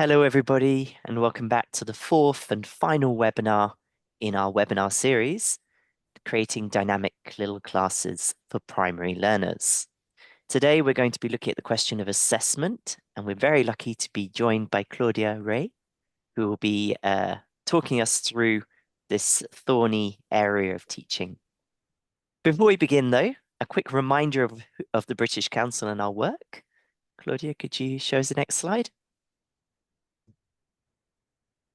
Hello, everybody, and welcome back to the fourth and final webinar in our webinar series, Creating Dynamic CLIL Classes for Primary Learners. Today, we're going to be looking at the question of assessment, and we're very lucky to be joined by Claudia Rey, who will be talking us through this thorny area of teaching. Before we begin, though, a quick reminder of the British Council and our work. Claudia, could you show us the next slide?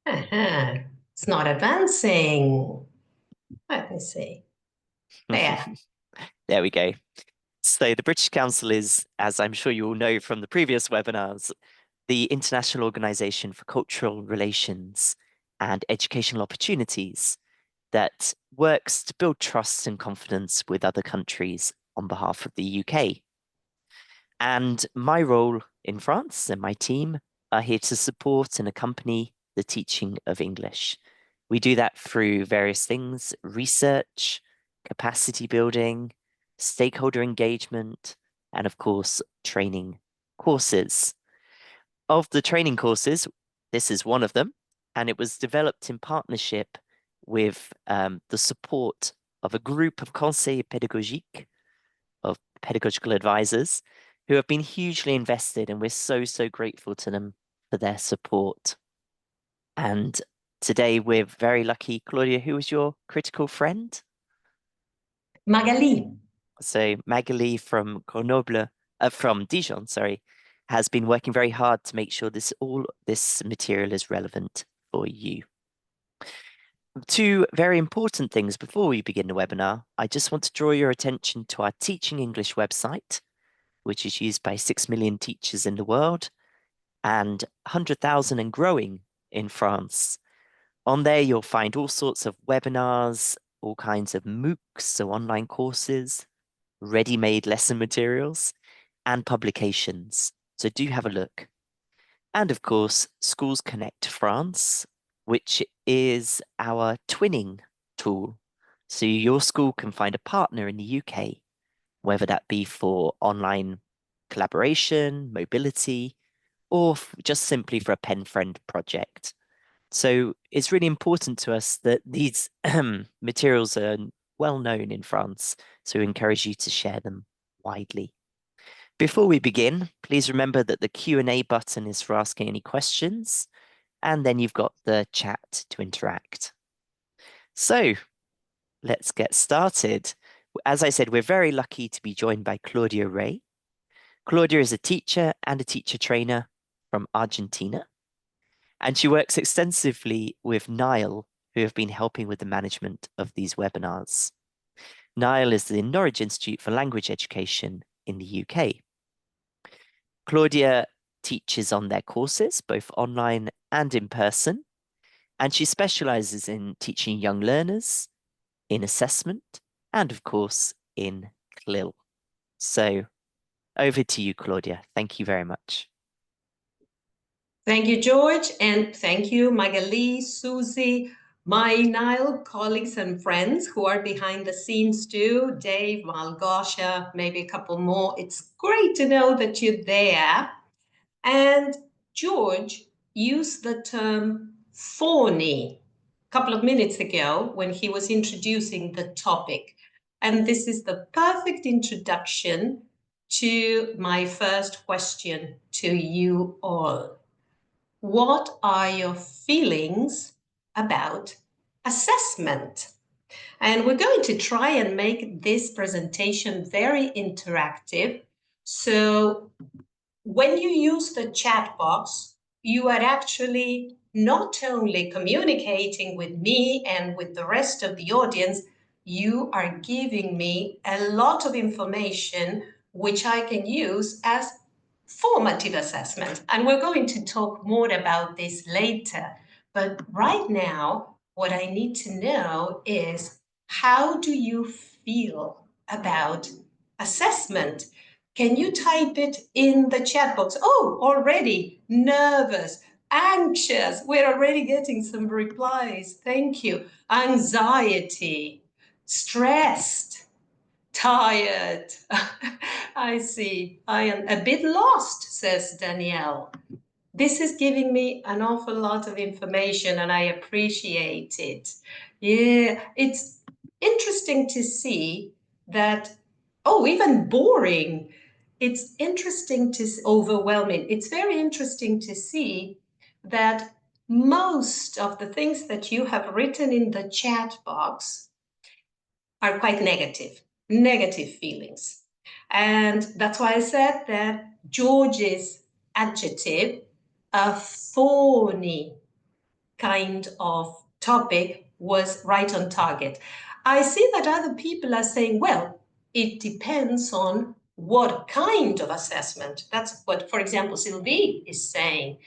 It's not advancing. Let me see. There. There we go. So the British Council is, as I'm sure you all know from the previous webinars, the International Organization for Cultural Relations and Educational Opportunities that works to build trust and confidence with other countries on behalf of the UK. And my role in France and my team are here to support and accompany the teaching of English. We do that through various things: research, capacity building, stakeholder engagement, and of course, training courses. Of the training courses, this is one of them, and it was developed in partnership with the support of a group of conseillers pédagogiques, of pedagogical advisors, who have been hugely invested, and we're so grateful to them for their support. And today we're very lucky. Claudia, who was your critical friend? Magali. So Magali from Grenoble, from Dijon, sorry, has been working very hard to make sure all this material is relevant for you. Two very important things before we begin the webinar. I just want to draw your attention to our Teaching English website, which is used by 6 million teachers in the world and 100,000 and growing in France. On there, you'll find all sorts of webinars, all kinds of MOOCs, so online courses, ready-made lesson materials, and publications. So do have a look. And of course, Schools Connect France, which is our twinning tool. So your school can find a partner in the UK, whether that be for online collaboration, mobility, or just simply for a pen friend project. So it's really important to us that these materials are well known in France, so we encourage you to share them widely. Before we begin, please remember that the Q&A button is for asking any questions, and then you've got the chat to interact. So let's get started. As I said, we're very lucky to be joined by Claudia Rey. Claudia is a teacher and a teacher trainer from Argentina, and she works extensively with Niall, who have been helping with the management of these webinars. Niall is the Norwich Institute for Language Education in the UK. Claudia teaches on their courses, both online and in person, and she specializes in teaching young learners, in assessment, and of course, in CLIL. So over to you, Claudia. Thank you very much. Thank you, George, and thank you, Magali, Susie, my Nile colleagues and friends who are behind the scenes too, Dave, Malgosha, maybe a couple more. It's great to know that you're there. And George used the term thorny a couple of minutes ago when he was introducing the topic. And this is the perfect introduction to my first question to you all. What are your feelings about assessment? And we're going to try and make this presentation very interactive. So when you use the chat box, you are actually not only communicating with me and with the rest of the audience, you are giving me a lot of information which I can use as formative assessment. And we're going to talk more about this later. But right now, what I need to know is, how do you feel about assessment? Can you type it in the chat box? Oh, already nervous, anxious. We're already getting some replies. Thank you. Anxiety, stressed, tired. I see. I am a bit lost, says Danielle. This is giving me an awful lot of information and I appreciate it. Yeah, it's interesting to see that, oh, even boring. It's interesting to, overwhelming. It's very interesting to see that most of the things that you have written in the chat box are quite negative feelings. And that's why I said that George's adjective, a thorny kind of topic, was right on target. I see that other people are saying, well, it depends on what kind of assessment. That's what, for example, Sylvie is saying.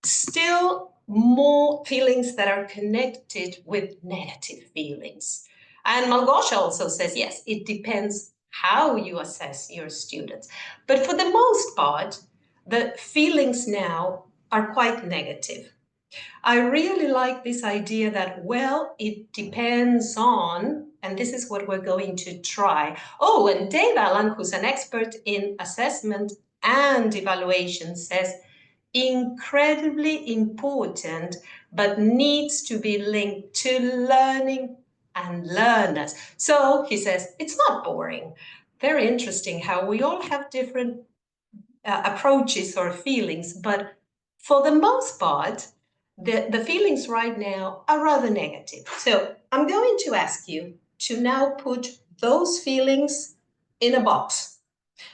Still more feelings that are connected with negative feelings. And Malgosha also says, yes, it depends how you assess your students. But for the most part, the feelings now are quite negative. I really like this idea that, well, it depends on, and this is what we're going to try. Oh, and Dave Allen, who's an expert in assessment and evaluation, says, incredibly important, but needs to be linked to learning and learners. So he says, it's not boring. Very interesting how we all have different approaches or feelings, but for the most part, the feelings right now are rather negative. So I'm going to ask you to now put those feelings in a box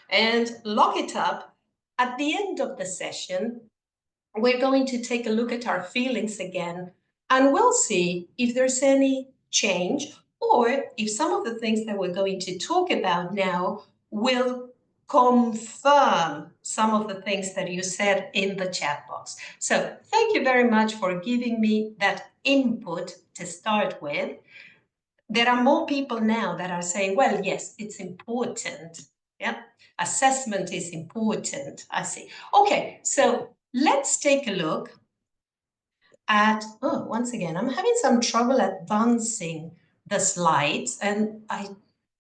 and lock it up. At the end of the session, we're going to take a look at our feelings again, and we'll see if there's any change or if some of the things that we're going to talk about now will confirm some of the things that you said in the chat box. So thank you very much for giving me that input to start with. There are more people now that are saying, well, yes, it's important. Yeah, assessment is important. I see. Okay, so let's take a look at, oh, once again, I'm having some trouble advancing the slides, and I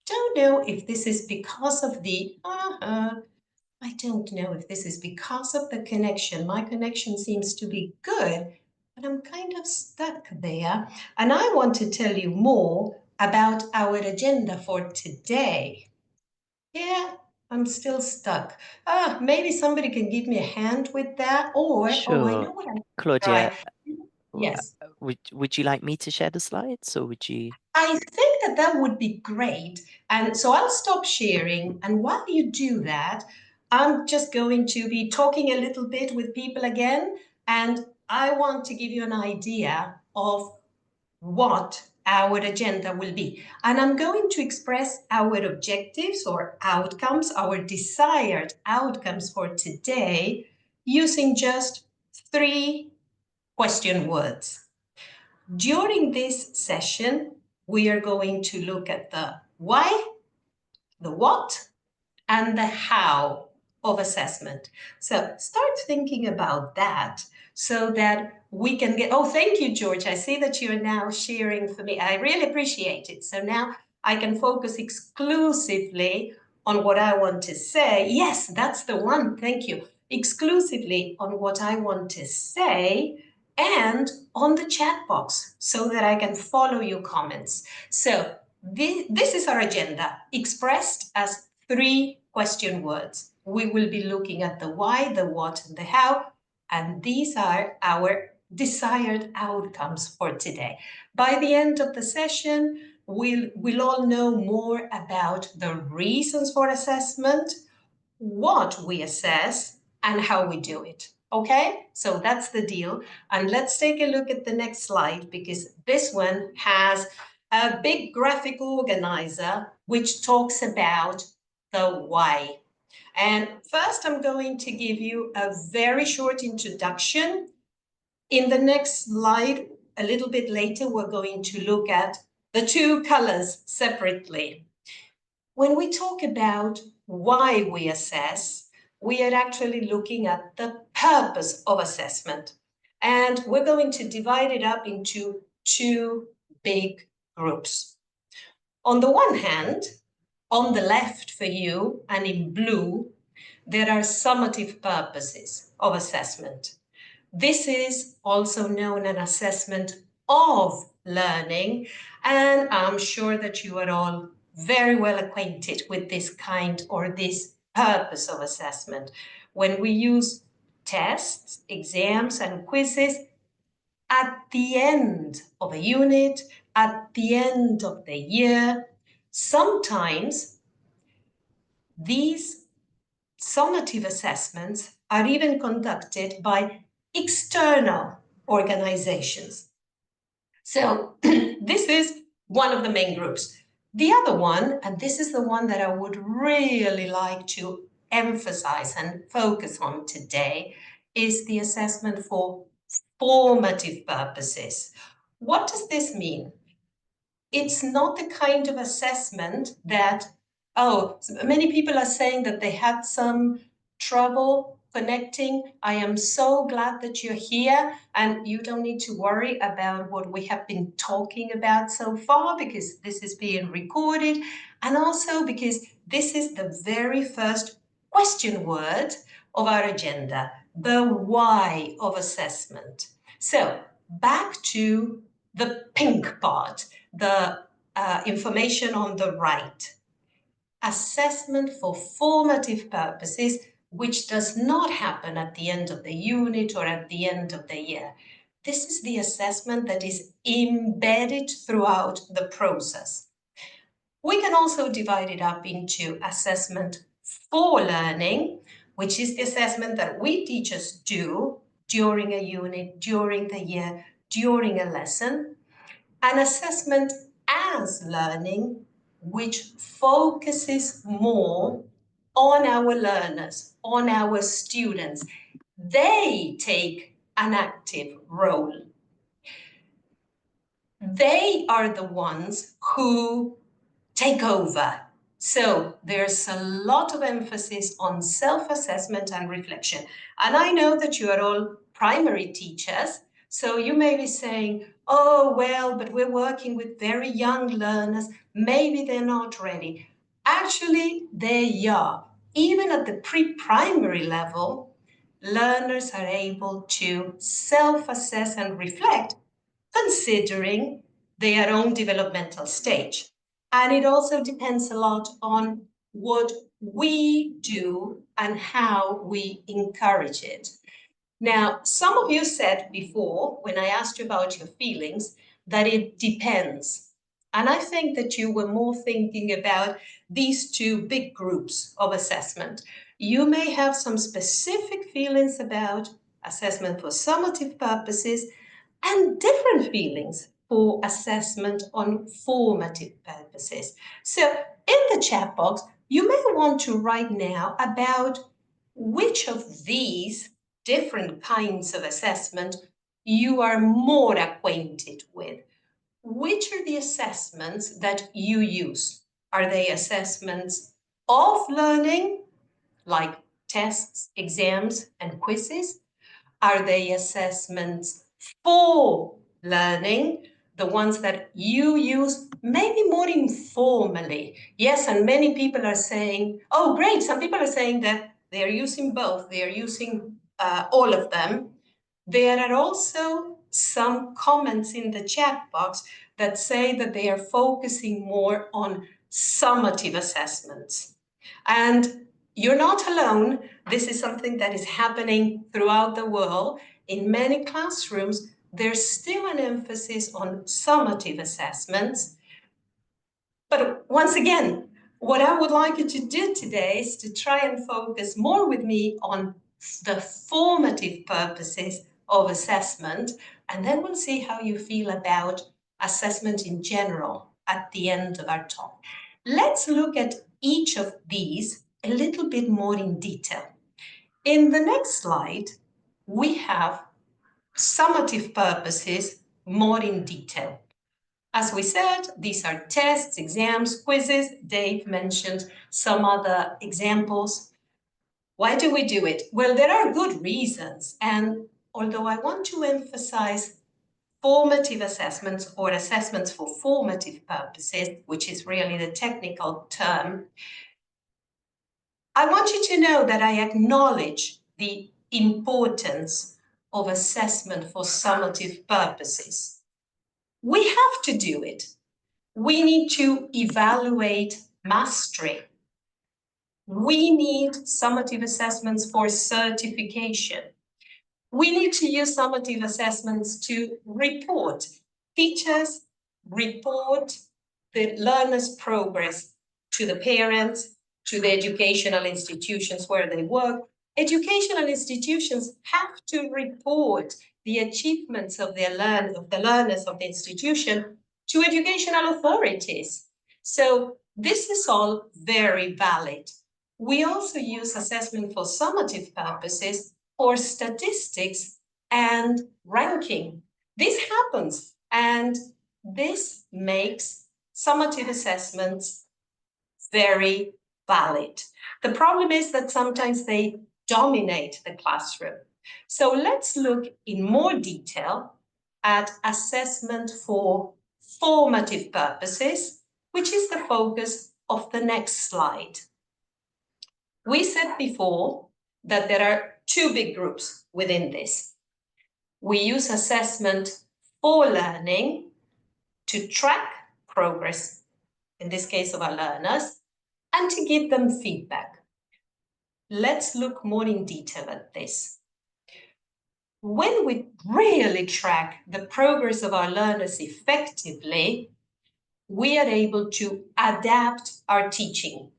don't know if this is because of the, I don't know if this is because of the connection. My connection seems to be good, but I'm kind of stuck there. And I want to tell you more about our agenda for today. Yeah, I'm still stuck. Maybe somebody can give me a hand with that, or, oh, I Sure. know what I can Claudia, try. Yes. would you like me to share the slides, or would you? I think that that would be great. And so I'll stop sharing. And while you do that, I'm just going to be talking a little bit with people again. And I want to give you an idea of what our agenda will be. And I'm going to express our objectives or outcomes, our desired outcomes for today using just 3 question words. During this session, we are going to look at the why, the what, and the how of assessment. So start thinking about that so that we can get, oh, thank you, George. I see that you're now sharing for me. I really appreciate it. So now I can focus exclusively on what I want to say. Yes, that's the one. Thank you. Exclusively on what I want to say and on the chat box so that I can follow your comments. So this is our agenda expressed as 3 question words. We will be looking at the why, the what, and the how, and these are our desired outcomes for today. By the end of the session, we'll all know more about the reasons for assessment, what we assess, and how we do it. Okay, so that's the deal. And let's take a look at the next slide because this one has a big graphic organizer which talks about the why. And first, I'm going to give you a very short introduction. In the next slide, a little bit later, we're going to look at the 2 colors separately. When we talk about why we assess, we are actually looking at the purpose of assessment. And we're going to divide it up into 2 big groups. On the one hand, on the left for you and in blue, there are summative purposes of assessment. This is also known as assessment of learning, and I'm sure that you are all very well acquainted with this kind or this purpose of assessment. When we use tests, exams, and quizzes at the end of a unit, at the end of the year, sometimes these summative assessments are even conducted by external organizations. So this is one of the main groups. The other one, and this is the one that I would really like to emphasize and focus on today, is the assessment for formative purposes. What does this mean? It's not the kind of assessment that, many people are saying that they had some trouble connecting. I am so glad that you're here, and you don't need to worry about what we have been talking about so far, because this is being recorded, and also because this is the very first question word of our agenda, the why of assessment. So back to the pink part, the information on the right. Assessment for formative purposes, which does not happen at the end of the unit or at the end of the year. This is the assessment that is embedded throughout the process. We can also divide it up into assessment for learning, which is the assessment that we teachers do during a unit, during the year, during a lesson. An assessment as learning, which focuses more on our learners, on our students. They take an active role. They are the ones who take over. So there's a lot of emphasis on self-assessment and reflection. And I know that you are all primary teachers, so you may be saying, oh, well, but we're working with very young learners. Maybe they're not ready. Actually, they are. Even at the pre-primary level, learners are able to self-assess and reflect, considering their own developmental stage. And it also depends a lot on what we do and how we encourage it. Now, some of you said before, when I asked you about your feelings, that it depends. And I think that you were more thinking about these two big groups of assessment. You may have some specific feelings about assessment for summative purposes and different feelings for assessment on formative purposes. So in the chat box, you may want to write now about which of these different kinds of assessment you are more acquainted with. Which are the assessments that you use? Are they assessments of learning, like tests, exams, and quizzes? Are they assessments for learning, the ones that you use maybe more informally? Yes, and many people are saying, oh, great. Some people are saying that they are using both. They are using all of them. There are also some comments in the chat box that say that they are focusing more on summative assessments. And you're not alone. This is something that is happening throughout the world. In many classrooms, there's still an emphasis on summative assessments. But once again, what I would like you to do today is to try and focus more with me on the formative purposes of assessment, and then we'll see how you feel about assessment in general at the end of our talk. Let's look at each of these a little bit more in detail. In the next slide, we have summative purposes more in detail. As we said, these are tests, exams, quizzes. Dave mentioned some other examples. Why do we do it? Well, there are good reasons. And although I want to emphasize formative assessments or assessments for formative purposes, which is really the technical term, I want you to know that I acknowledge the importance of assessment for summative purposes. We have to do it. We need to evaluate mastery. We need summative assessments for certification. We need to use summative assessments to report. Teachers report the learner's progress to the parents, to the educational institutions where they work. Educational institutions have to report the achievements of the learners of the institution to educational authorities. So this is all very valid. We also use assessment for summative purposes for statistics and ranking. This happens, and this makes summative assessments very valid. The problem is that sometimes they dominate the classroom. So let's look in more detail at assessment for formative purposes, which is the focus of the next slide. We said before that there are two big groups within this. We use assessment for learning to track progress, in this case of our learners, and to give them feedback. Let's look more in detail at this. When we really track the progress of our learners effectively, we are able to adapt our teaching.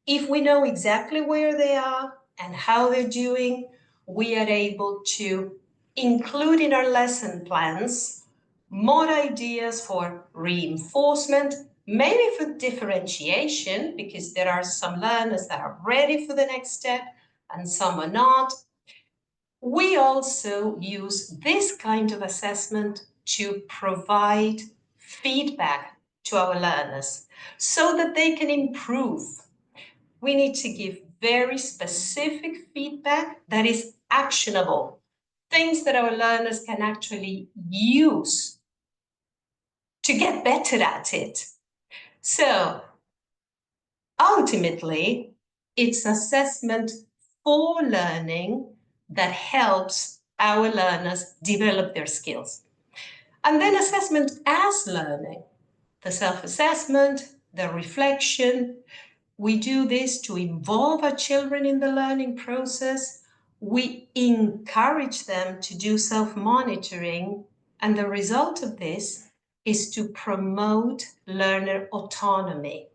If we know exactly where they are and how they're doing, we are able to include in our lesson plans more ideas for reinforcement, maybe for differentiation, because there are some learners that are ready for the next step and some are not. We also use this kind of assessment to provide feedback to our learners so that they can improve. We need to give very specific feedback that is actionable, things that our learners can actually use to get better at it. So ultimately, it's assessment for learning that helps our learners develop their skills. And then assessment as learning, the self-assessment, the reflection. We do this to involve our children in the learning process. We encourage them to do self-monitoring, and the result of this is to promote learner autonomy.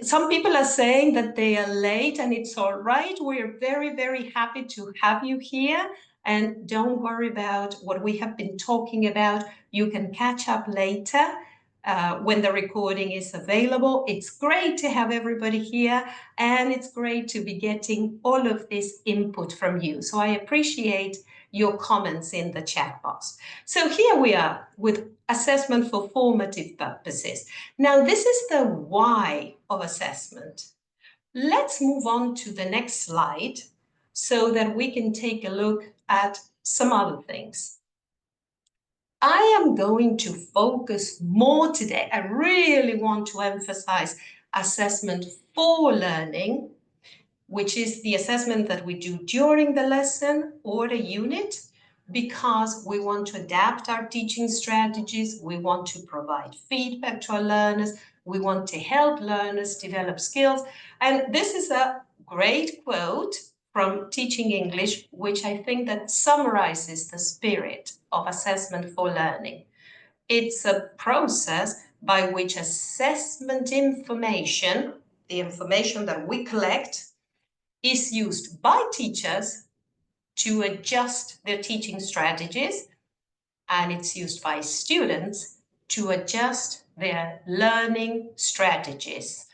Some people are saying that they are late, and it's all right. We're very, very happy to have you here. And don't worry about what we have been talking about. You can catch up later when the recording is available. It's great to have everybody here, and it's great to be getting all of this input from you. So I appreciate your comments in the chat box. So here we are with assessment for formative purposes. Now, this is the why of assessment. Let's move on to the next slide so that we can take a look at some other things. I am going to focus more today. I really want to emphasize assessment for learning, which is the assessment that we do during the lesson or the unit, because we want to adapt our teaching strategies, we want to provide feedback to our learners, we want to help learners develop skills. And this is a great quote from Teaching English, which I think that summarizes the spirit of assessment for learning. It's a process by which assessment information, the information that we collect, is used by teachers to adjust their teaching strategies, and it's used by students to adjust their learning strategies.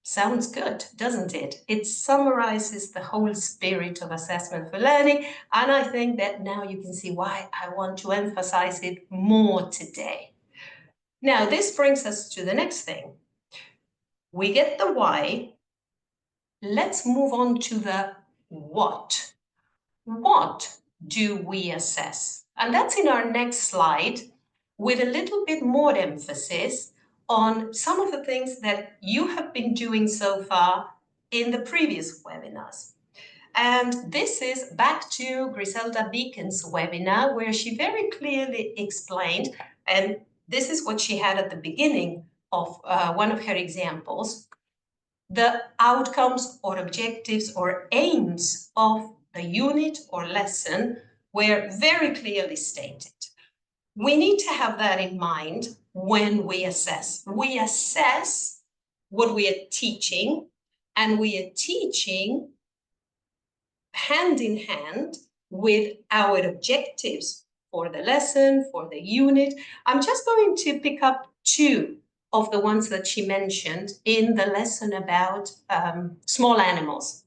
Sounds good, doesn't it? It summarizes the whole spirit of assessment for learning, and I think that now you can see why I want to emphasize it more today. Now, this brings us to the next thing. We get the why. Let's move on to the what. What do we assess? And that's in our next slide with a little bit more emphasis on some of the things that you have been doing so far in the previous webinars. And this is back to Griselda Beacon's webinar, where she very clearly explained, and this is what she had at the beginning of one of her examples, the outcomes or objectives or aims of the unit or lesson were very clearly stated. We need to have that in mind when we assess. We assess what we are teaching, and we are teaching hand in hand with our objectives for the lesson, for the unit. I'm just going to pick up two of the ones that she mentioned in the lesson about small animals.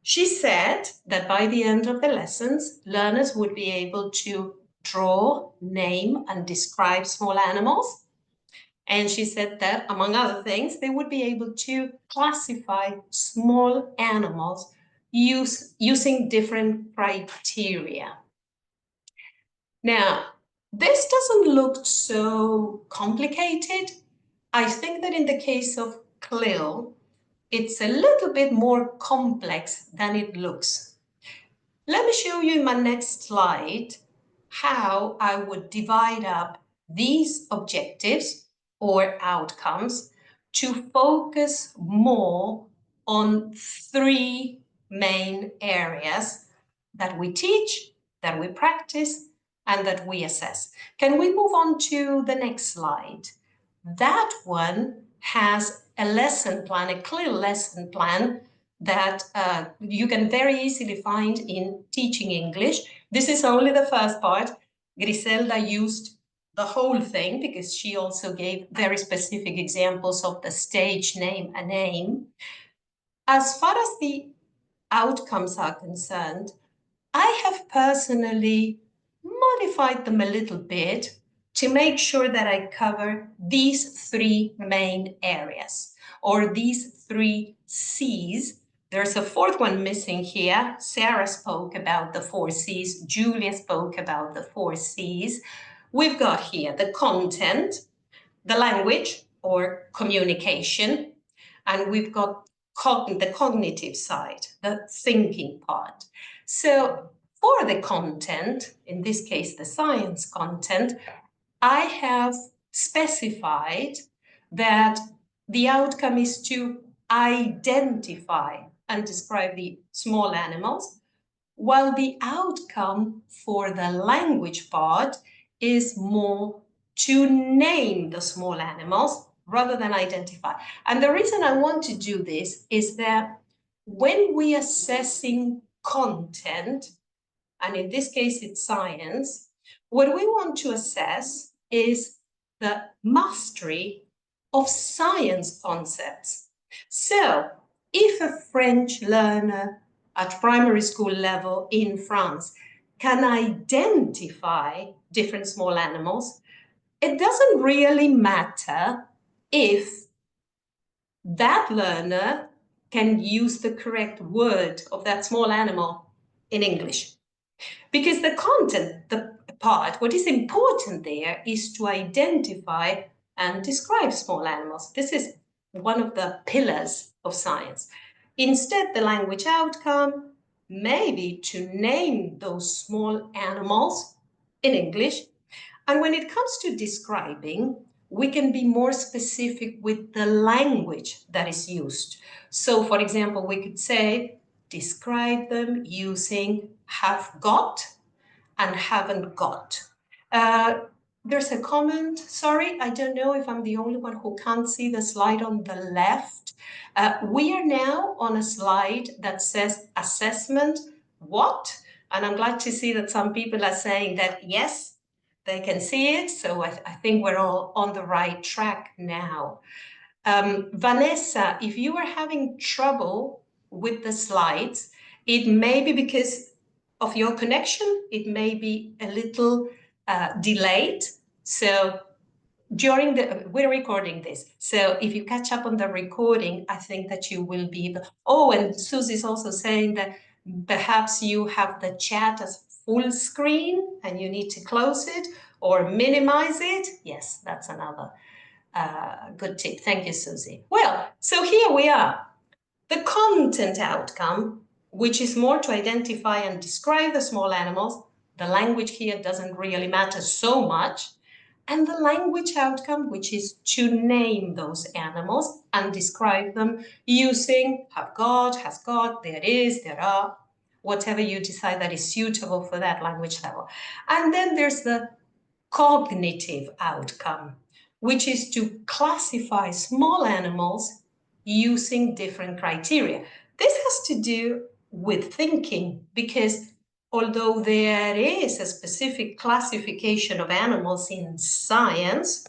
She said that by the end of the lessons, learners would be able to draw, name, and describe small animals. And she said that, among other things, they would be able to classify small animals using different criteria. Now, this doesn't look so complicated. I think that in the case of CLIL, it's a little bit more complex than it looks. Let me show you in my next slide how I would divide up these objectives or outcomes to focus more on three main areas that we teach, that we practice, and that we assess. Can we move on to the next slide? That one has a lesson plan, a clear lesson plan that you can very easily find in Teaching English. This is only the first part. Griselda used the whole thing because she also gave very specific examples of the stage name and aim. As far as the outcomes are concerned, I have personally modified them a little bit to make sure that I cover these three main areas, or these three C's. There's a fourth one missing here. Sarah spoke about the 4 C's. Julia spoke about the 4 C's. We've got here the content, the language or communication, and we've got the cognitive side, the thinking part. So for the content, in this case, the science content, I have specified that the outcome is to identify and describe the small animals, while the outcome for the language part is more to name the small animals rather than identify. And the reason I want to do this is that when we are assessing content, and in this case it's science, what we want to assess is the mastery of science concepts. So if a French learner at primary school level in France can identify different small animals, it doesn't really matter if that learner can use the correct word of that small animal in English. Because the content, the part, what is important there is to identify and describe small animals. This is one of the pillars of science. Instead, the language outcome may be to name those small animals in English. And when it comes to describing, we can be more specific with the language that is used. So, for example, we could say, describe them using have got and haven't got. There's a comment, sorry, I don't know if I'm the only one who can't see the slide on the left. We are now on a slide that says assessment what? And I'm glad to see that some people are saying that yes, they can see it. So I think we're all on the right track now. Vanessa, if you are having trouble with the slides, it may be because of your connection. It may be a little delayed. So we're recording this. So if you catch up on the recording, I think that you will be able. Oh, and Susie's also saying that perhaps you have the chat as full screen and you need to close it or minimize it. Yes, that's another good tip. Thank you, Susie. Well, so here we are. The content outcome, which is more to identify and describe the small animals. The language here doesn't really matter so much. And the language outcome, which is to name those animals and describe them using have got, has got, there is, there are, whatever you decide that is suitable for that language level. And then there's the cognitive outcome, which is to classify small animals using different criteria. This has to do with thinking, because although there is a specific classification of animals in science,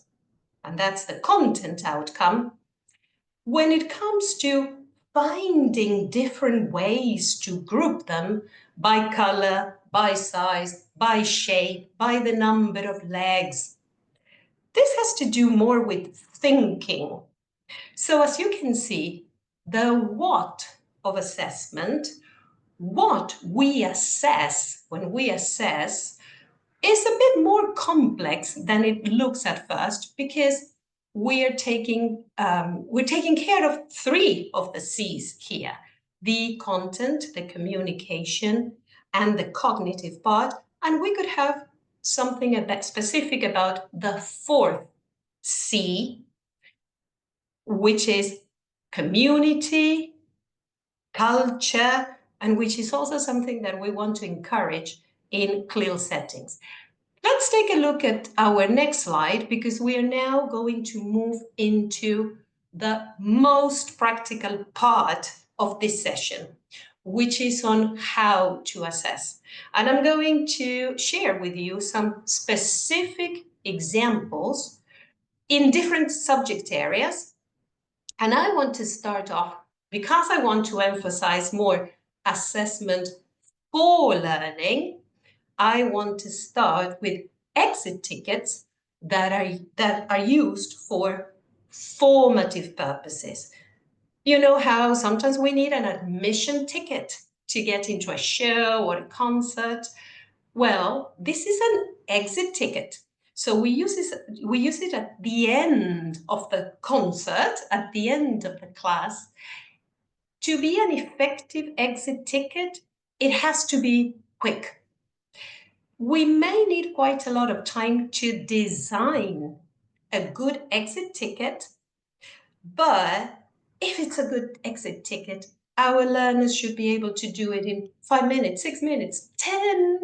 and that's the content outcome, when it comes to finding different ways to group them by color, by size, by shape, by the number of legs, this has to do more with thinking. So as you can see, the what of assessment, what we assess when we assess, is a bit more complex than it looks at first, because we're taking care of 3 of the C's here: the content, the communication, and the cognitive part. And we could have something a bit specific about the 4th C, which is community, culture, and which is also something that we want to encourage in CLIL settings. Let's take a look at our next slide, because we are now going to move into the most practical part of this session, which is on how to assess. And I'm going to share with you some specific examples in different subject areas. And I want to start off, because I want to emphasize more assessment for learning, I want to start with exit tickets that are used for formative purposes. You know how sometimes we need an admission ticket to get into a show or a concert? Well, this is an exit ticket. So we use it at the end of the concert, at the end of the class. To be an effective exit ticket, it has to be quick. We may need quite a lot of time to design a good exit ticket, but if it's a good exit ticket, our learners should be able to do it in 5 minutes, 6 minutes, 10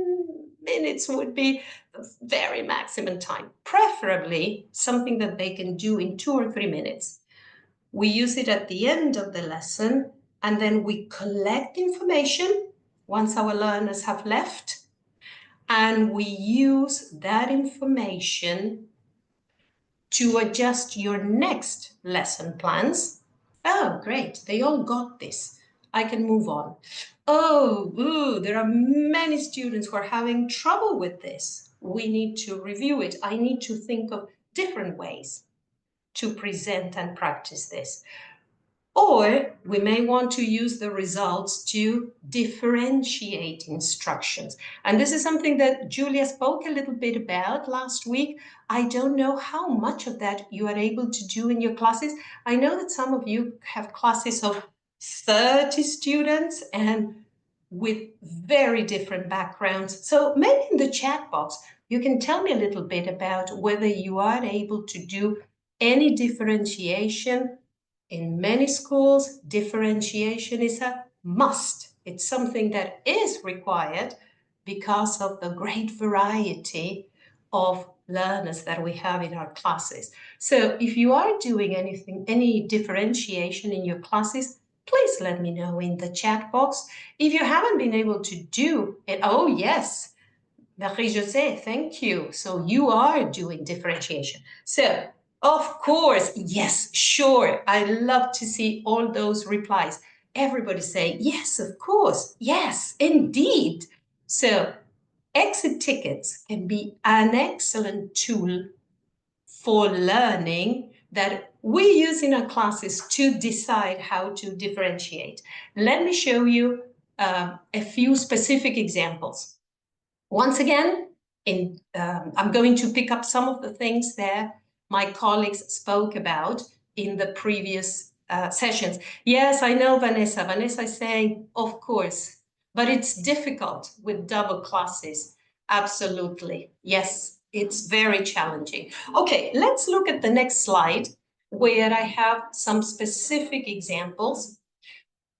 minutes would be the very maximum time, preferably something that they can do in 2 or 3 minutes. We use it at the end of the lesson, and then we collect information once our learners have left, and we use that information to adjust your next lesson plans. Oh, great, they all got this. I can move on. Oh, there are many students who are having trouble with this. We need to review it. I need to think of different ways to present and practice this. Or we may want to use the results to differentiate instructions. And this is something that Julia spoke a little bit about last week. I don't know how much of that you are able to do in your classes. I know that some of you have classes of 30 students and with very different backgrounds. So maybe in the chat box, you can tell me a little bit about whether you are able to do any differentiation. In many schools, differentiation is a must. It's something that is required because of the great variety of learners that we have in our classes. So if you are doing any differentiation in your classes, please let me know in the chat box. If you haven't been able to do it, oh yes, Marie-José, thank you. So you are doing differentiation. So of course, yes, sure. I love to see all those replies. Everybody say, yes, of course. Yes, indeed. So exit tickets can be an excellent tool for learning that we use in our classes to decide how to differentiate. Let me show you a few specific examples. Once again, I'm going to pick up some of the things there my colleagues spoke about in the previous sessions. Yes, I know, Vanessa. Vanessa is saying, of course, but it's difficult with double classes. Absolutely. Yes, it's very challenging. Okay, let's look at the next slide where I have some specific examples.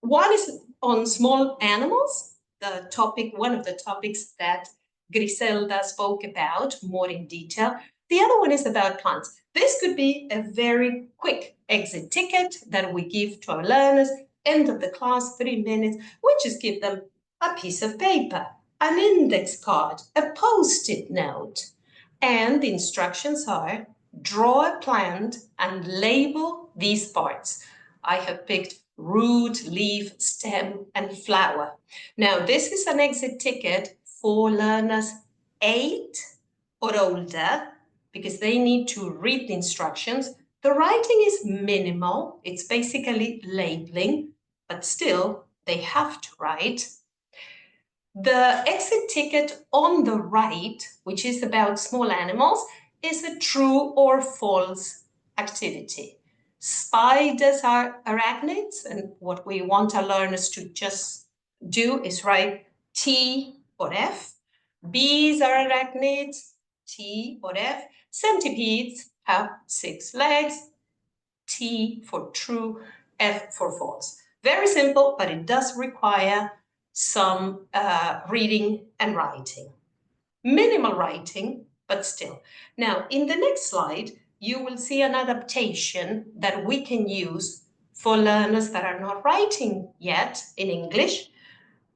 One is on small animals, the topic, one of the topics that Griselda spoke about more in detail. The other one is about plants. This could be a very quick exit ticket that we give to our learners, end of the class, 3 minutes. We just give them a piece of paper, an index card, a post-it note. And the instructions are, draw a plant and label these parts. I have picked root, leaf, stem, and flower. Now, this is an exit ticket for learners 8 or older because they need to read the instructions. The writing is minimal. It's basically labeling, but still they have to write. The exit ticket on the right, which is about small animals, is a true or false activity. Spiders are arachnids, and what we want our learners to just do is write T or F. Bees are arachnids, T or F. Centipedes have 6 legs, T for true, F for false. Very simple, but it does require some reading and writing. Minimal writing, but still. Now, in the next slide, you will see an adaptation that we can use for learners that are not writing yet in English.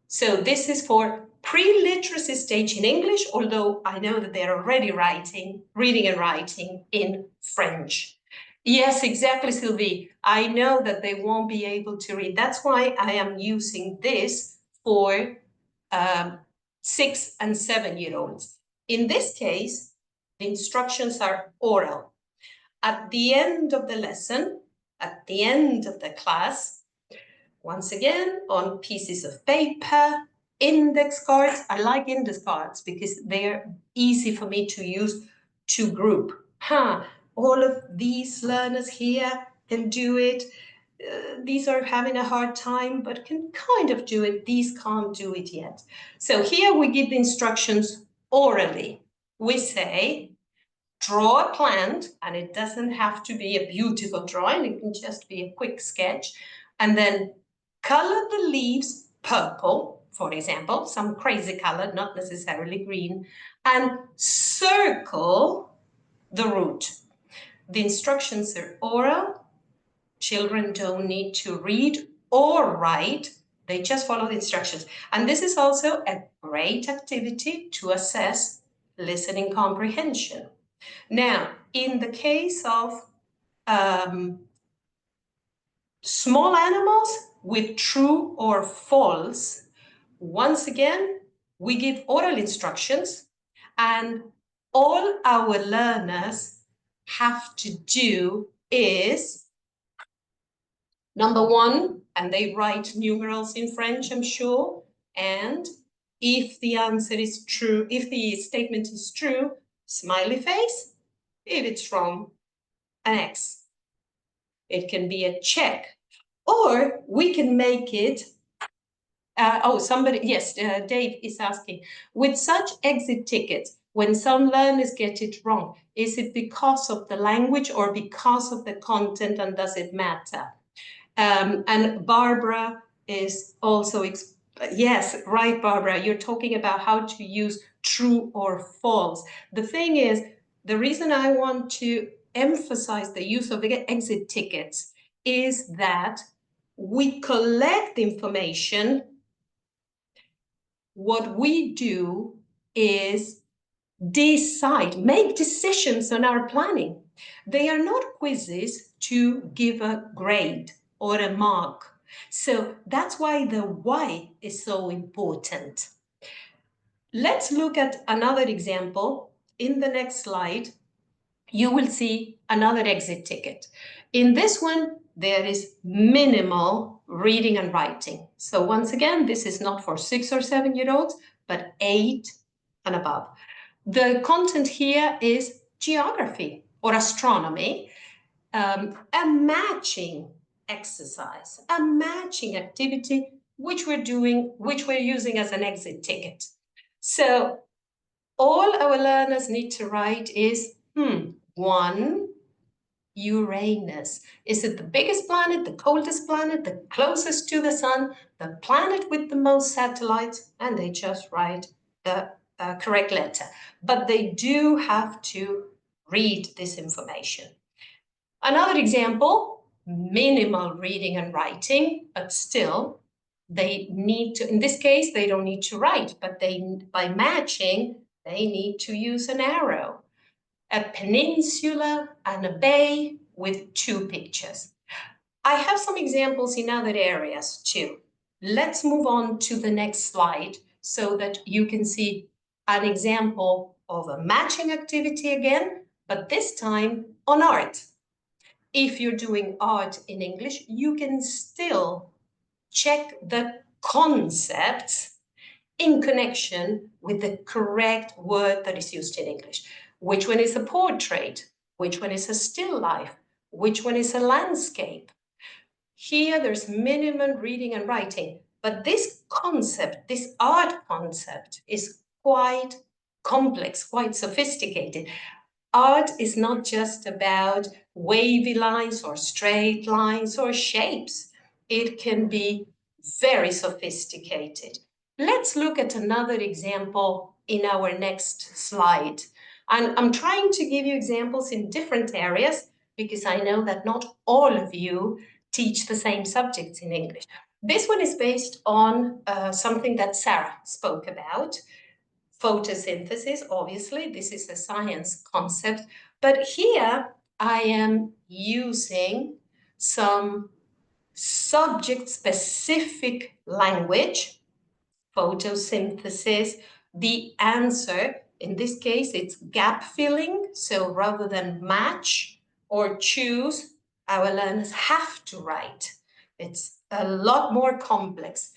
So this is for pre-literacy stage in English, although I know that they're already reading and writing in French. Yes, exactly, Sylvie. I know that they won't be able to read. That's why I am using this for 6 and 7-year-olds. In this case, the instructions are oral. At the end of the lesson, at the end of the class, once again, on pieces of paper, index cards. I like index cards because they're easy for me to use to group. All of these learners here can do it. These are having a hard time, but can kind of do it. These can't do it yet. So here we give the instructions orally. We say, draw a plant, and it doesn't have to be a beautiful drawing. It can just be a quick sketch. And then color the leaves purple, for example, some crazy color, not necessarily green, and circle the root. The instructions are oral. Children don't need to read or write. They just follow the instructions. And this is also a great activity to assess listening comprehension. Now, in the case of small animals with true or false, once again, we give oral instructions, and all our learners have to do is, number 1, and they write numerals in French, I'm sure, and if the answer is true, if the statement is true, smiley face. If it's wrong, an X. It can be a check. Or we can make it, Dave is asking, with such exit tickets, when some learners get it wrong, is it because of the language or because of the content, and does it matter? And Barbara is also, yes, right, Barbara, you're talking about how to use true or false. The thing is, the reason I want to emphasize the use of exit tickets is that we collect information. What we do is decide, make decisions on our planning. They are not quizzes to give a grade or a mark. So that's why the why is so important. Let's look at another example. In the next slide, you will see another exit ticket. In this one, there is minimal reading and writing. So once again, this is not for 6 or 7-year-olds, but 8 and above. The content here is geography or astronomy, a matching exercise, a matching activity, which we're using as an exit ticket. So all our learners need to write is, one, Uranus. Is it the biggest planet, the coldest planet, the closest to the sun, the planet with the most satellites? And they just write the correct letter. But they do have to read this information. Another example, minimal reading and writing, but still they need to, in this case, they don't need to write, but by matching, they need to use an arrow. A peninsula and a bay with 2 pictures. I have some examples in other areas too. Let's move on to the next slide so that you can see an example of a matching activity again, but this time on art. If you're doing art in English, you can still check the concepts in connection with the correct word that is used in English. Which one is a portrait? Which one is a still life? Which one is a landscape? Here there's minimum reading and writing, but this concept, this art concept, is quite complex, quite sophisticated. Art is not just about wavy lines or straight lines or shapes. It can be very sophisticated. Let's look at another example in our next slide. And I'm trying to give you examples in different areas because I know that not all of you teach the same subjects in English. This one is based on something that Sarah spoke about. Photosynthesis, obviously, this is a science concept, but here I am using some subject-specific language, photosynthesis. The answer, in this case, it's gap filling, so rather than match or choose, our learners have to write. It's a lot more complex.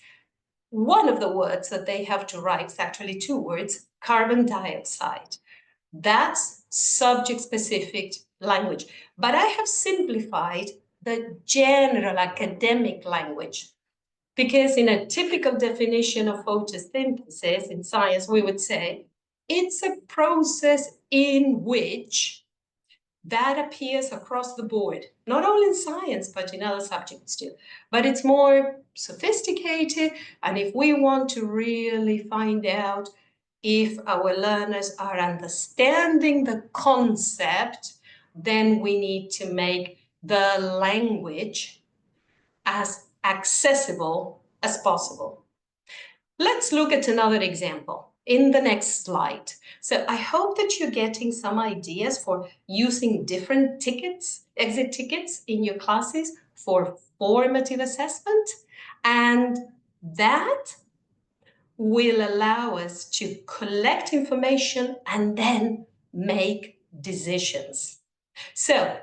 One of the words that they have to write is actually 2 words, carbon dioxide. That's subject-specific language. But I have simplified the general academic language because in a typical definition of photosynthesis in science, we would say it's a process in which that appears across the board, not only in science, but in other subjects too. But it's more sophisticated. And if we want to really find out if our learners are understanding the concept, then we need to make the language as accessible as possible. Let's look at another example in the next slide. So I hope that you're getting some ideas for using different tickets, exit tickets in your classes for formative assessment. And that will allow us to collect information and then make decisions. So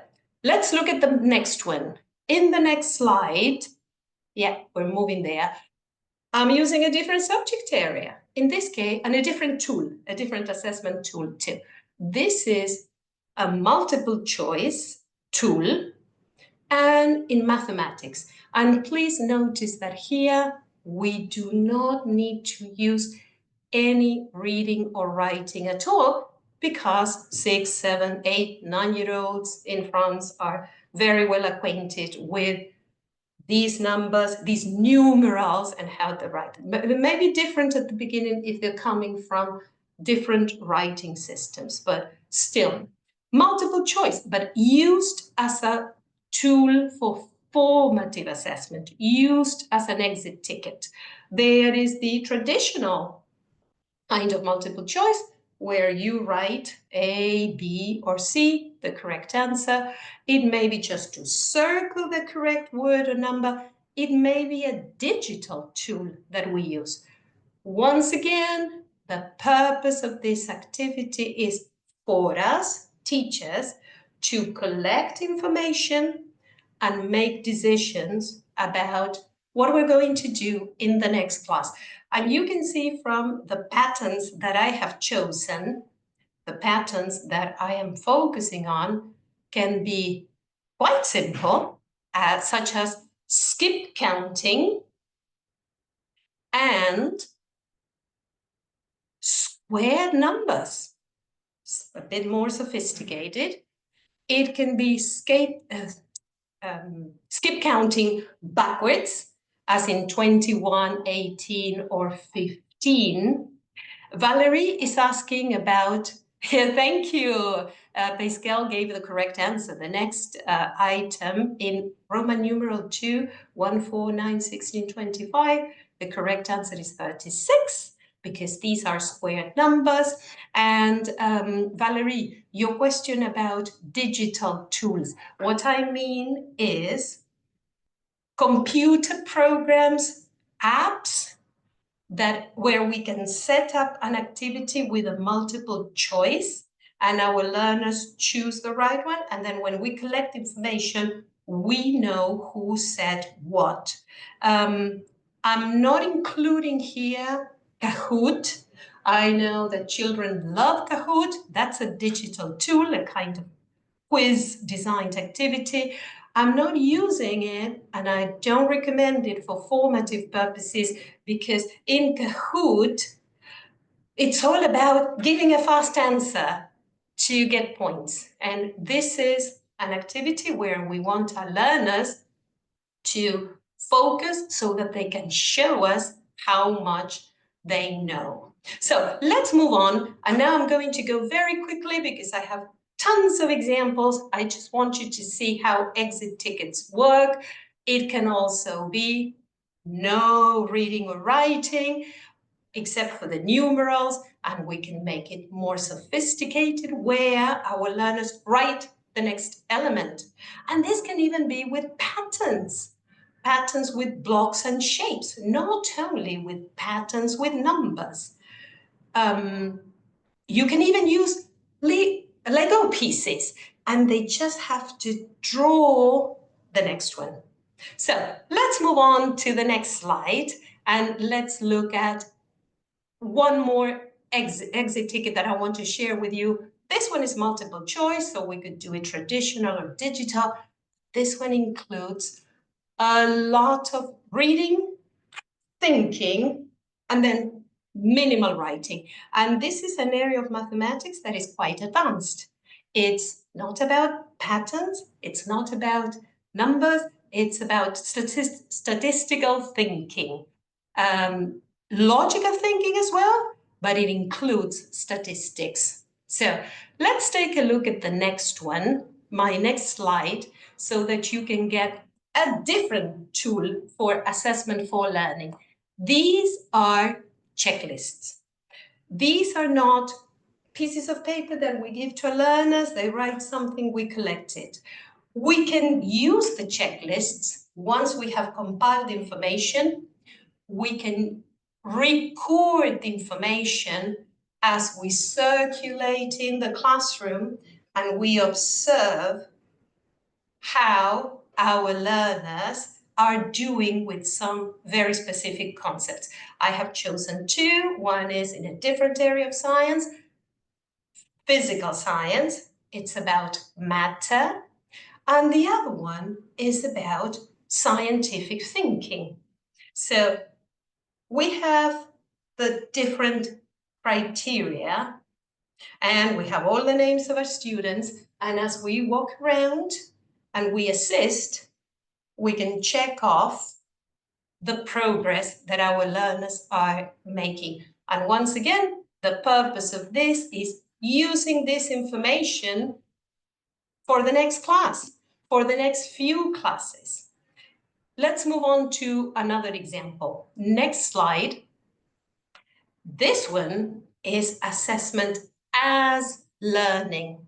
let's look at the next one. In the next slide, yeah, we're moving there. I'm using a different subject area, in this case, and a different tool, a different assessment tool too. This is a multiple choice tool and in mathematics. And please notice that here we do not need to use any reading or writing at all because 6, 7, 8, 9-year-olds in France are very well acquainted with these numbers, these numerals, and how to write them. But it may be different at the beginning if they're coming from different writing systems, but still, multiple choice, but used as a tool for formative assessment, used as an exit ticket. There is the traditional kind of multiple choice where you write A, B, or C, the correct answer. It may be just to circle the correct word or number. It may be a digital tool that we use. Once again, the purpose of this activity is for us, teachers, to collect information and make decisions about what we're going to do in the next class. And you can see from the patterns that I have chosen, the patterns that I am focusing on, can be quite simple, such as skip counting and squared numbers. It's a bit more sophisticated. It can be skip counting backwards, as in 21, 18, or 15. Valerie is asking about, thank you. Pascal gave the correct answer. The next item in Roman numeral 2, 1, 4, 9, 16, 25, the correct answer is 36, because these are squared numbers. And Valerie, your question about digital tools. What I mean is computer programs, apps, where we can set up an activity with a multiple choice and our learners choose the right one. And then when we collect information, we know who said what. I'm not including here Kahoot. I know that children love Kahoot. That's a digital tool, a kind of quiz designed activity. I'm not using it, and I don't recommend it for formative purposes, because in Kahoot, it's all about giving a fast answer to get points. And this is an activity where we want our learners to focus so that they can show us how much they know. So let's move on. And now I'm going to go very quickly because I have tons of examples. I just want you to see how exit tickets work. It can also be no reading or writing, except for the numerals, and we can make it more sophisticated where our learners write the next element. And this can even be with patterns with blocks and shapes, not only with patterns with numbers. You can even use Lego pieces, and they just have to draw the next one. So let's move on to the next slide, and let's look at one more exit ticket that I want to share with you. This one is multiple choice, so we could do it traditional or digital. This one includes a lot of reading, thinking, and then minimal writing. And this is an area of mathematics that is quite advanced. It's not about patterns, it's not about numbers, it's about statistical thinking. Logical thinking as well, but it includes statistics. So let's take a look at the next one, my next slide, so that you can get a different tool for assessment for learning. These are checklists. These are not pieces of paper that we give to learners. They write something, we collect it. We can use the checklists once we have compiled information. We can record the information as we circulate in the classroom, and we observe how our learners are doing with some very specific concepts. I have chosen two. One is in a different area of science, physical science. It's about matter. And the other one is about scientific thinking. So we have the different criteria, and we have all the names of our students. And as we walk around and we assist, we can check off the progress that our learners are making. And once again, the purpose of this is using this information for the next class, for the next few classes. Let's move on to another example. Next slide. This one is assessment as learning.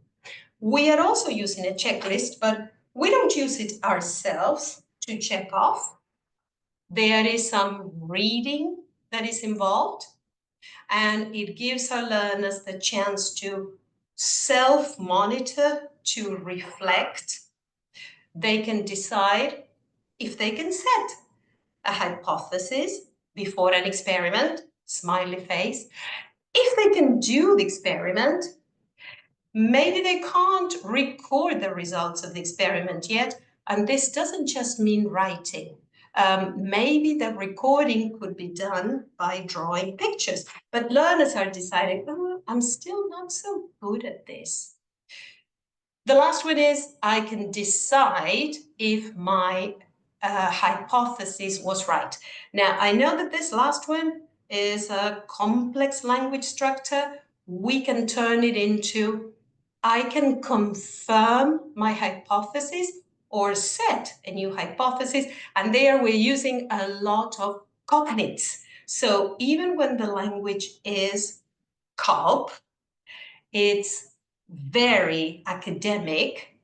We are also using a checklist, but we don't use it ourselves to check off. There is some reading that is involved, and it gives our learners the chance to self-monitor, to reflect. They can decide if they can set a hypothesis before an experiment, smiley face. If they can do the experiment, Maybe they can't record the results of the experiment yet, and this doesn't just mean writing. Maybe the recording could be done by drawing pictures, but learners are deciding, oh, I'm still not so good at this. The last one is I can decide if my hypothesis was right. Now, I know that this last one is a complex language structure. We can turn it into I can confirm my hypothesis or set a new hypothesis. And there we're using a lot of cognates. So even when the language is COP, it's very academic.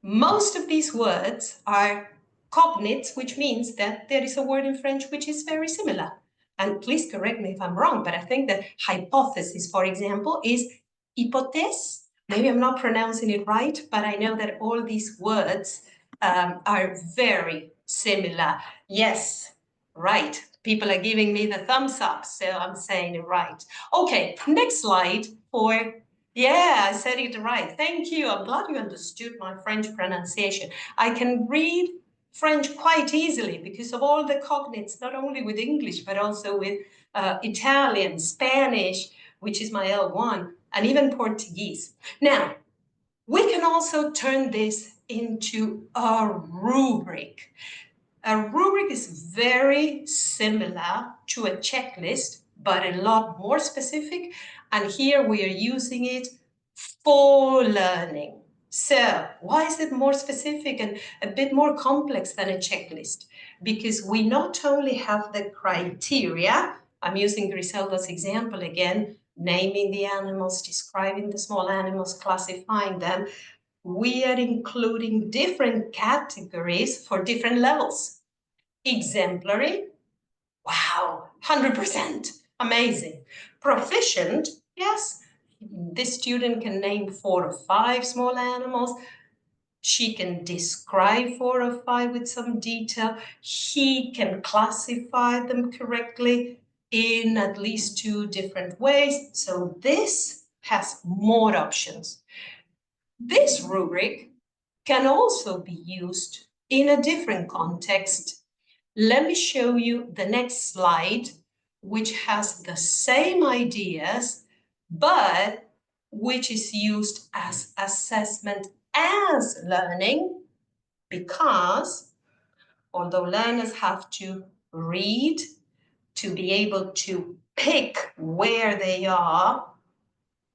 Most of these words are cognates, which means that there is a word in French which is very similar. And please correct me if I'm wrong, but I think that hypothesis, for example, is hypothèse. Maybe I'm not pronouncing it right, but I know that all these words are very similar. Yes, right. People are giving me the thumbs up, so I'm saying it right. Okay, next slide for yeah, I said it right. Thank you. I'm glad you understood my French pronunciation. I can read French quite easily because of all the cognates, not only with English, but also with Italian, Spanish, which is my L1, and even Portuguese. Now, we can also turn this into a rubric. A rubric is very similar to a checklist, but a lot more specific. And here we are using it for learning. So why is it more specific and a bit more complex than a checklist? Because we not only have the criteria, I'm using Griselda's example again, naming the animals, describing the small animals, classifying them, we are including different categories for different levels. Exemplary, wow, 100%, amazing. Proficient, yes, this student can name 4 or 5 small animals. She can describe 4 or 5 with some detail. He can classify them correctly in at least 2 different ways. So this has more options. This rubric can also be used in a different context. Let me show you the next slide, which has the same ideas, but which is used as assessment as learning, because although learners have to read to be able to pick where they are,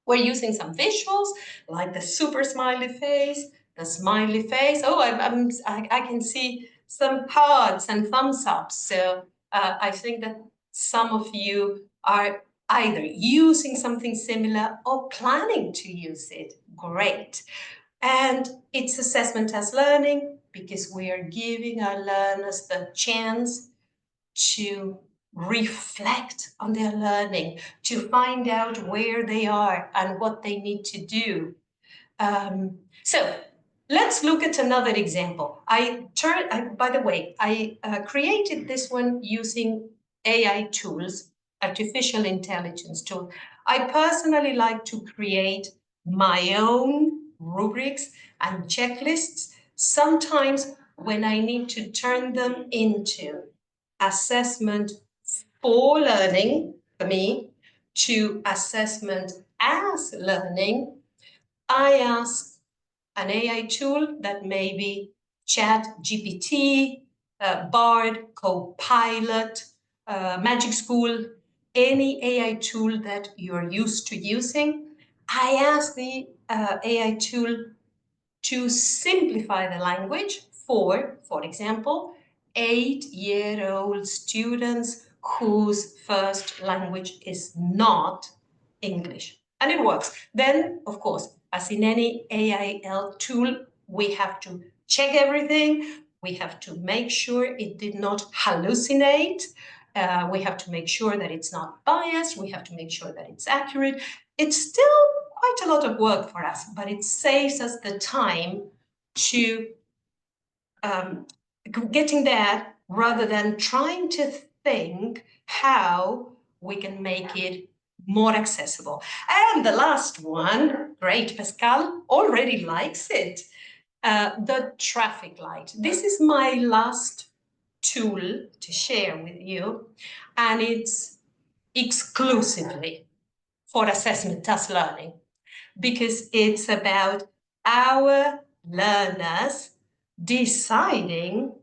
we're using some visuals like the super smiley face, the smiley face. Oh, I can see some hearts and thumbs up. So I think that some of you are either using something similar or planning to use it. Great. And it's assessment as learning because we are giving our learners the chance to reflect on their learning, to find out where they are and what they need to do. So let's look at another example. By the way, I created this one using AI tools, artificial intelligence tools. I personally like to create my own rubrics and checklists, sometimes when I need to turn them into assessment for learning, for me, to assessment as learning, I ask an AI tool that may be Chat GPT, Bard, Copilot, Magic School, any AI tool that you're used to using. I ask the AI tool to simplify the language for example, 8-year-old students whose first language is not English. And it works. Then, of course, as in any AIL tool, we have to check everything. We have to make sure it did not hallucinate. We have to make sure that it's not biased. We have to make sure that it's accurate. It's still quite a lot of work for us, but it saves us the time to getting there rather than trying to think how we can make it more accessible. And the last one Great, Pascal already likes it. The traffic light. This is my last tool to share with you, and it's exclusively for assessment as learning, because it's about our learners deciding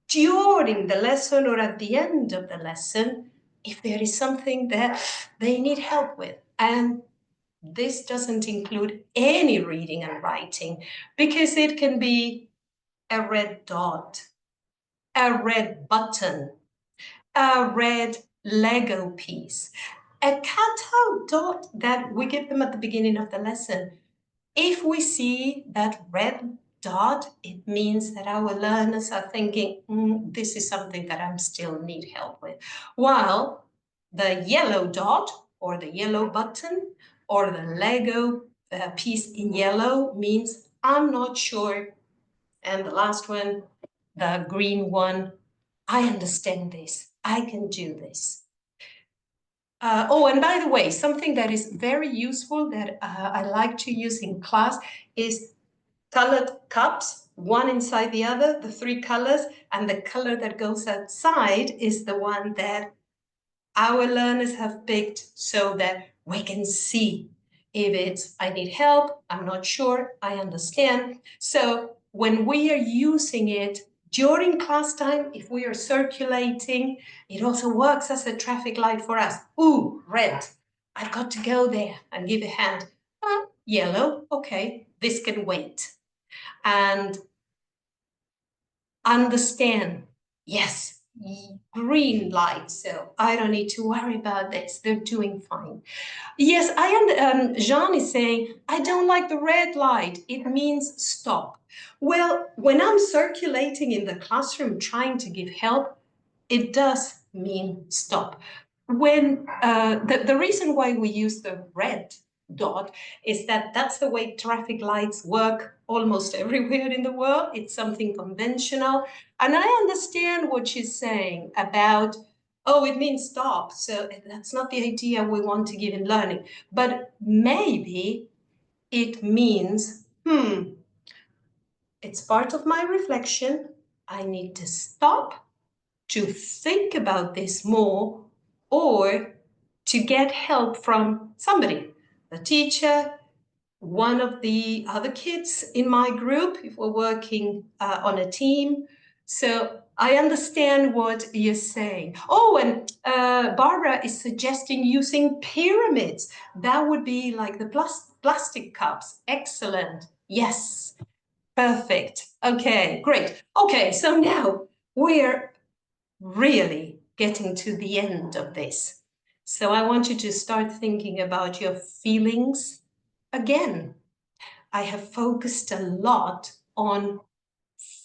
during the lesson or at the end of the lesson if there is something that they need help with. And this doesn't include any reading and writing, because it can be a red dot, a red button, a red Lego piece, a cutout dot that we give them at the beginning of the lesson. If we see that red dot, it means that our learners are thinking, this is something that I still need help with. While the yellow dot or the yellow button or the Lego piece in yellow means I'm not sure. And the last one, the green one, I understand this. I can do this. Oh, and by the way, something that is very useful that I like to use in class is colored cups, one inside the other, the three colors, and the color that goes outside is the one that our learners have picked so that we can see if it's, I need help, I'm not sure, I understand. So when we are using it during class time, if we are circulating, it also works as a traffic light for us. Ooh, red, I've got to go there and give a hand. Yellow, okay, this can wait. And understand, yes, green light, so I don't need to worry about this. They're doing fine. Yes, Jean is saying, I don't like the red light. It means stop. Well, when I'm circulating in the classroom trying to give help, it does mean stop. When the reason why we use the red dot is that that's the way traffic lights work almost everywhere in the world. It's something conventional. And I understand what she's saying about, oh, it means stop. So that's not the idea we want to give in learning. But maybe it means, it's part of my reflection. I need to stop to think about this more, or to get help from somebody, a teacher, one of the other kids in my group, if we're working on a team. So I understand what you're saying. Oh, and Barbara is suggesting using pyramids. That would be like the plastic cups. Excellent. Yes. Perfect. Okay, great. Okay, so now we're really getting to the end of this. So I want you to start thinking about your feelings again. I have focused a lot on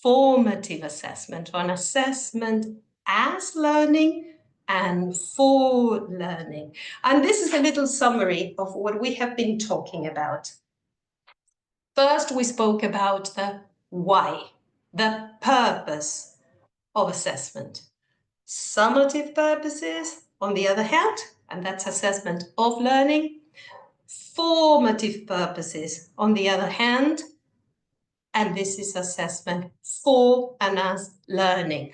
formative assessment, on assessment as learning and for learning. And this is a little summary of what we have been talking about. First, we spoke about the why, the purpose of assessment. Summative purposes, on the other hand, and that's assessment of learning. Formative purposes, on the other hand, and this is assessment for and as learning.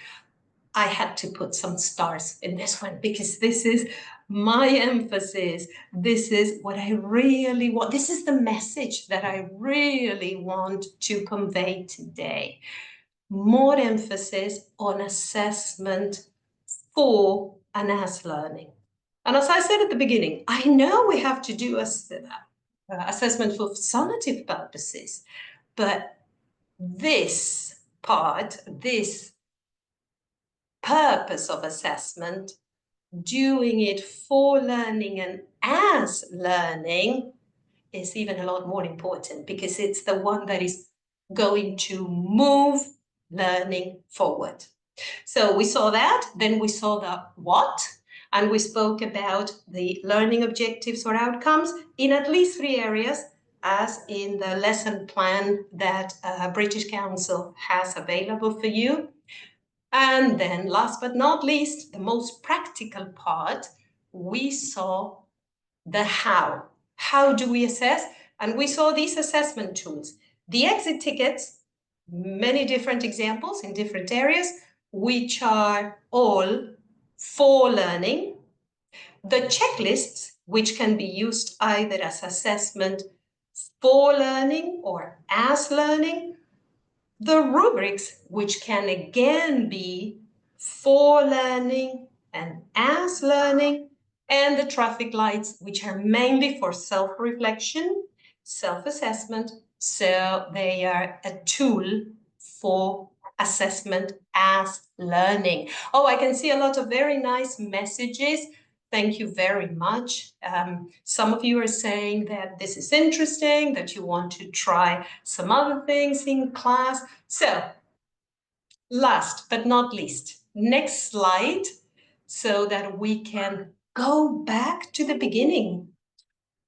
I had to put some stars in this one because this is my emphasis. This is what I really want. This is the message that I really want to convey today. More emphasis on assessment for and as learning. And as I said at the beginning, I know we have to do assessment for summative purposes, but this part, this purpose of assessment, doing it for learning and as learning, is even a lot more important because it's the one that is going to move learning forward. So we saw that, then we saw the what, and we spoke about the learning objectives or outcomes in at least 3 areas, as in the lesson plan that British Council has available for you. And then last but not least, the most practical part, we saw the how. How do we assess? And we saw these assessment tools. The exit tickets, many different examples in different areas, which are all for learning. The checklists, which can be used either as assessment for learning or as learning. The rubrics, which can again be for learning and as learning, and the traffic lights, which are mainly for self-reflection, self-assessment, so they are a tool for assessment as learning. Oh, I can see a lot of very nice messages. Thank you very much. Some of you are saying that this is interesting, that you want to try some other things in class. So, last but not least, next slide, so that we can go back to the beginning.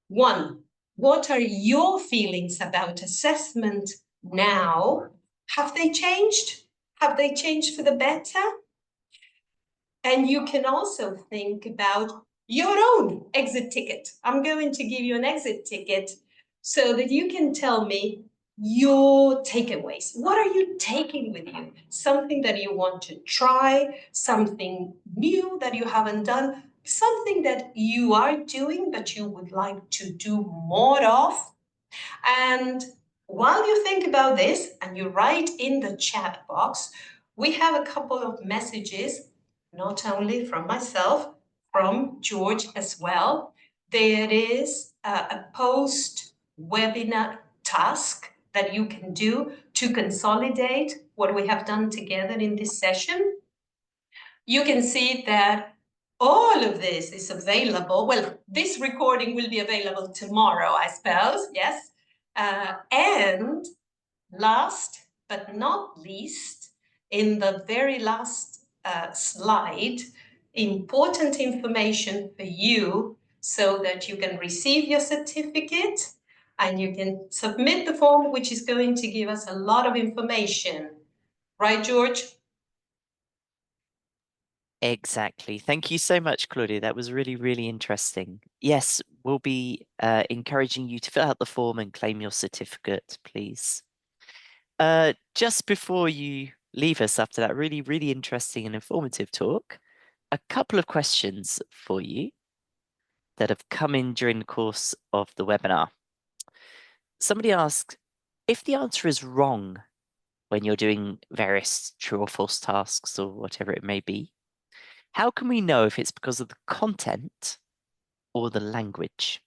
1, what are your feelings about assessment now? Have they changed? Have they changed for the better? And you can also think about your own exit ticket. I'm going to give you an exit ticket so that you can tell me your takeaways. What are you taking with you? Something that you want to try, something new that you haven't done, something that you are doing but you would like to do more of. And while you think about this and you write in the chat box, we have a couple of messages, not only from myself, from George as well. There is a post webinar task that you can do to consolidate what we have done together in this session. You can see that all of this is available. Well, this recording will be available tomorrow, I suppose, yes. And last but not least, in the very last slide, important information for you so that you can receive your certificate and you can submit the form, which is going to give us a lot of information. Right, George? Exactly. Thank you so much, Claudia. That was really, really interesting. Yes, we'll be encouraging you to fill out the form and claim your certificate, please. Just before you leave us after that really, really interesting and informative talk, a couple of questions for you that have come in during the course of the webinar. Somebody asked, if the answer is wrong when you're doing various true or false tasks or whatever it may be, how can we know if it's because of the content or the language?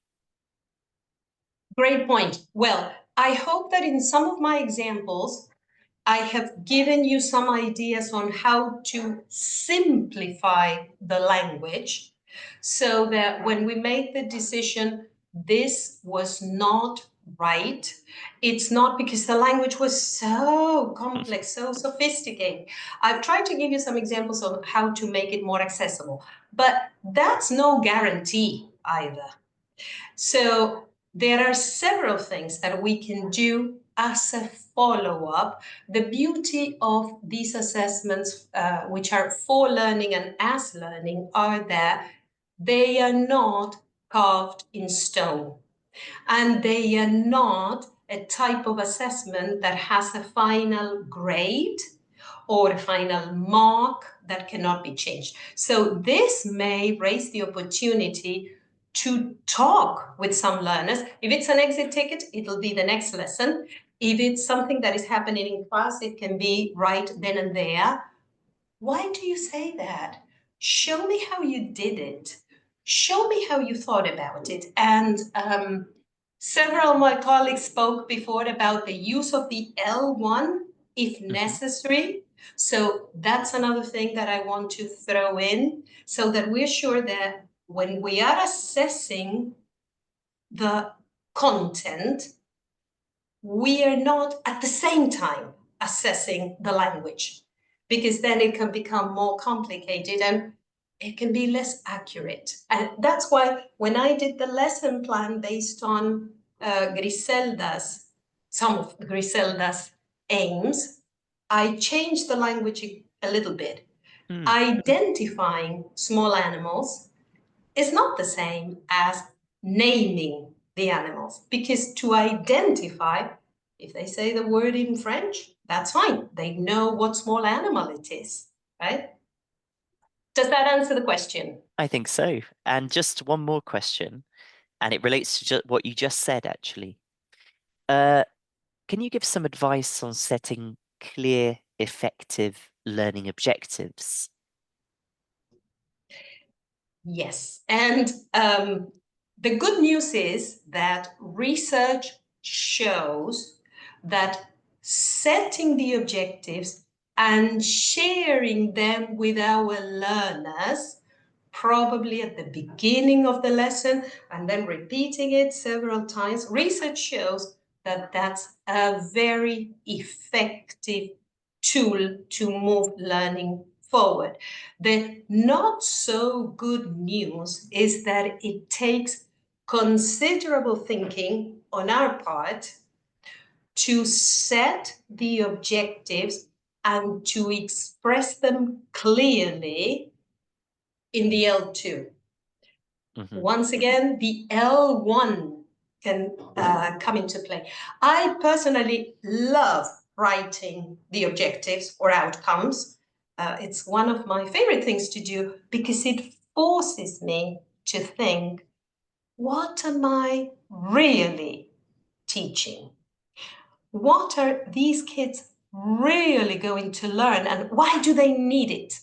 Great point. Well, I hope that in some of my examples, I have given you some ideas on how to simplify the language so that when we make the decision, this was not right. It's not because the language was so complex, so sophisticated. I've tried to give you some examples of how to make it more accessible, but that's no guarantee either. So there are several things that we can do as a follow-up. The beauty of these assessments, which are for learning and as learning, are that they are not carved in stone. And they are not a type of assessment that has a final grade or a final mark that cannot be changed. So this may raise the opportunity to talk with some learners. If it's an exit ticket, it'll be the next lesson. If it's something that is happening in class, it can be right then and there. Why do you say that? Show me how you did it. Show me how you thought about it. And several of my colleagues spoke before about the use of the L1 if necessary. So that's another thing that I want to throw in so that we're sure that when we are assessing the content, we are not at the same time assessing the language, because then it can become more complicated and it can be less accurate. And that's why when I did the lesson plan based on some of Griselda's aims, I changed the language a little bit. Identifying small animals is not the same as naming the animals, because to identify, if they say the word in French, that's fine. They know what small animal it is, right? Does that answer the question? I think so. And just one more question, and it relates to what you just said, actually. Uh, can you give some advice on setting clear, effective learning objectives? Yes. And the good news is that research shows that setting the objectives and sharing them with our learners, probably at the beginning of the lesson and then repeating it several times, research shows that that's a very effective tool to move learning forward. The not so good news is that it takes considerable thinking on our part to set the objectives and to express them clearly in the L2. Mhm. Once again, the L1 can come into play. I personally love writing the objectives or outcomes. It's one of my favorite things to do because it forces me to think, what am I really teaching? What are these kids really going to learn and why do they need it?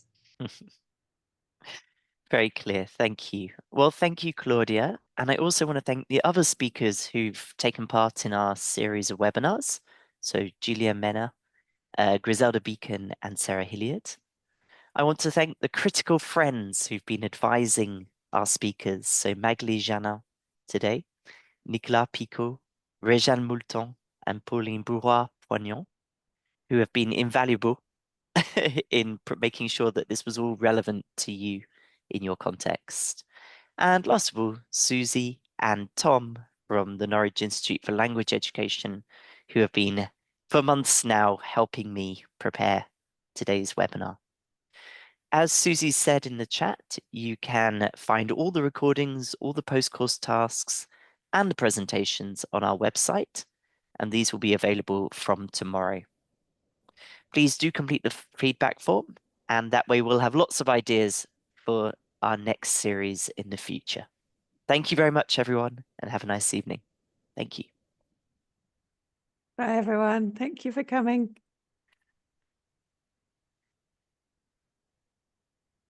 Very clear. Thank you. Well, thank you, Claudia. And I also want to thank the other speakers who've taken part in our series of webinars. So Julia Mena, Griselda Beacon, and Sarah Hilliard. I want to thank the critical friends who've been advising our speakers. So Magali Janin today, Nicolas Picot, Réjeanne Moulton, and Pauline Bourrois-Poignon, who have been invaluable in making sure that this was all relevant to you in your context. And last of all, Susie and Tom from the Norwich Institute for Language Education, who have been for months now helping me prepare today's webinar. As Susie said in the chat, you can find all the recordings, all the post-course tasks, and the presentations on our website, and these will be available from tomorrow. Please do complete the feedback form, and that way we'll have lots of ideas for our next series in the future. Thank you very much, everyone, and have a nice evening. Thank you. Bye, everyone. Thank you for coming.